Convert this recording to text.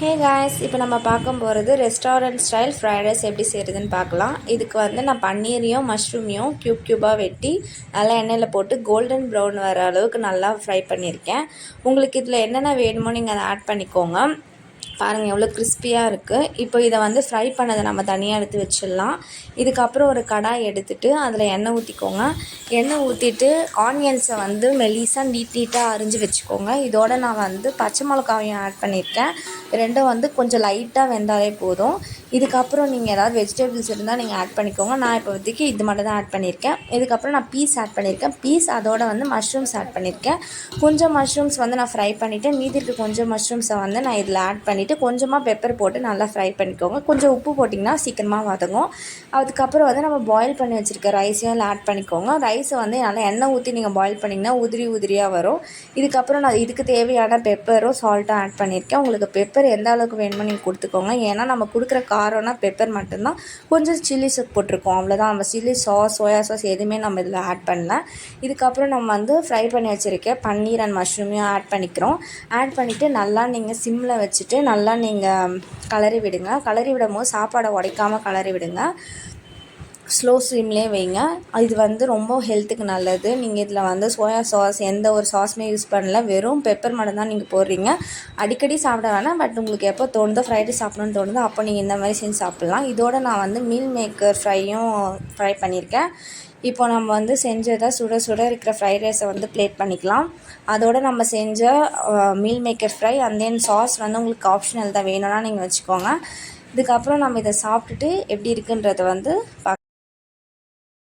Hey guys, இப்போ நம்ம பார்க்க போகிறது ரெஸ்டாரண்ட் ஸ்டைல் ஃப்ரைட் ரைஸ் எப்படி செய்கிறதுன்னு பார்க்கலாம். இதுக்கு வந்து நான் பன்னீரையும் மஷ்ரூமையும் க்யூபாக வெட்டி நல்லா எண்ணெயில் போட்டு கோல்டன் ப்ரௌன் வர அளவுக்கு நல்லா ஃப்ரை பண்ணியிருக்கேன். உங்களுக்கு இதில் என்னென்ன வேணுமோ நீங்கள் அதை ஆட் பண்ணிக்கோங்க. பாருங்கள் எவ்வளோ கிறிஸ்பியாக இருக்குது. இப்போ இதை வந்து ஃப்ரை பண்ணதை நம்ம தனியாக எடுத்து வச்சிடலாம். இதுக்கப்புறம் ஒரு கடாய் எடுத்துகிட்டு அதில் எண்ணெய் ஊற்றிக்கோங்க. எண்ணெய் ஊற்றிட்டு ஆனியன்ஸை வந்து மெலிசாக நீட்டாக அரிஞ்சு வச்சுக்கோங்க. இதோட நான் வந்து பச்சை மிளகாவையும் ஆட் பண்ணியிருக்கேன். ரெண்டும் வந்து கொஞ்சம் லைட்டாக வெந்தாலே போதும். இதுக்கப்புறம் நீங்கள் ஏதாவது வெஜிடபிள்ஸ் இருந்தால் நீங்கள் ஆட் பண்ணிக்கோங்க. நான் இப்போதைக்கு இது மட்டும் தான் ஆட் பண்ணியிருக்கேன். இதுக்கப்புறம் நான் பீஸ் ஆட் பண்ணியிருக்கேன். அதோட வந்து மஷ்ரூம்ஸ் ஆட் பண்ணியிருக்கேன். கொஞ்சம் மஷ்ரூம்ஸ் வந்து நான் ஃப்ரை பண்ணிவிட்டு மீதி இருக்க கொஞ்சம் மஷ்ரூம்ஸை வந்து நான் இதில் ஆட் பண்ணிவிட்டு கொஞ்சமாக பெப்பர் போட்டு நல்லா ஃப்ரை பண்ணிக்கோங்க. கொஞ்சம் உப்பு போட்டிங்கன்னா சீக்கிரமாக வதங்கும். அதுக்கப்புறம் வந்து நம்ம பாயில் பண்ணி வச்சுருக்க ரைஸையும் அதில் ஆட் பண்ணிக்கோங்க. ரைஸை வந்து நல்லா எண்ணெய் ஊற்றி நீங்கள் பாயில் பண்ணிங்கன்னா உதிரியாக வரும். இதுக்கப்புறம் நான் இதுக்கு தேவையான பெப்பரும் சால்ட்டும் ஆட் பண்ணியிருக்கேன். உங்களுக்கு பெப்பர் எந்த அளவுக்கு வேணுமோ நீங்கள் கொடுத்துக்கோங்க. ஏன்னா நம்ம கொடுக்குற காரம்னா பெப்பர் மட்டும்தான். கொஞ்சம் சில்லி சாஸ் போட்டிருக்கோம், அவ்வளோதான். நம்ம சில்லி சாஸ், சோயா சாஸ் எதுவுமே நம்ம இதில் ஆட் பண்ணல. இதுக்கப்புறம் நம்ம வந்து ஃப்ரை பண்ணி வச்சுருக்க பன்னீர் அண்ட் மஷ்ரூமையும் ஆட் பண்ணிக்கிறோம். ஆட் பண்ணிவிட்டு நல்லா நீங்கள் சிம்மில் வச்சுட்டு நல்லா நீங்கள் கலரி விடுங்க. கலரி விடும் போது சாப்பாடை உடைக்காமல் கலரி விடுங்க. ஸ்லோ ஸ்லீம்லேயே வைங்க. இது வந்து ரொம்ப ஹெல்த்துக்கு நல்லது. நீங்கள் இதில் வந்து சோயா சாஸ் எந்த ஒரு சாஸுமே யூஸ் பண்ணல, வெறும் பெப்பர் மட்டும் தான் நீங்கள் போடுறீங்க. அடிக்கடி சாப்பிட வேணாம், பட் உங்களுக்கு எப்போ தோணுதோ ஃப்ரைட் ரைஸ் சாப்பிடணும்னு தோணுதோ அப்போ நீங்கள் இந்த மாதிரி செஞ்சு சாப்பிட்லாம். இதோட நான் வந்து மீல் மேக்கர் ஃப்ரை பண்ணியிருக்கேன். இப்போ நம்ம வந்து செஞ்சதை சுட இருக்கிற ஃப்ரைட் ரைஸை வந்து பிளேட் பண்ணிக்கலாம். அதோடு நம்ம செஞ்ச meal maker fry and then sauce வந்து உங்களுக்கு ஆப்ஷனல் தான், வேணும்னா நீங்கள் வச்சுக்கோங்க. இதுக்கப்புறம் நம்ம இதை சாப்பிட்டுட்டு எப்படி இருக்குன்றதை வந்து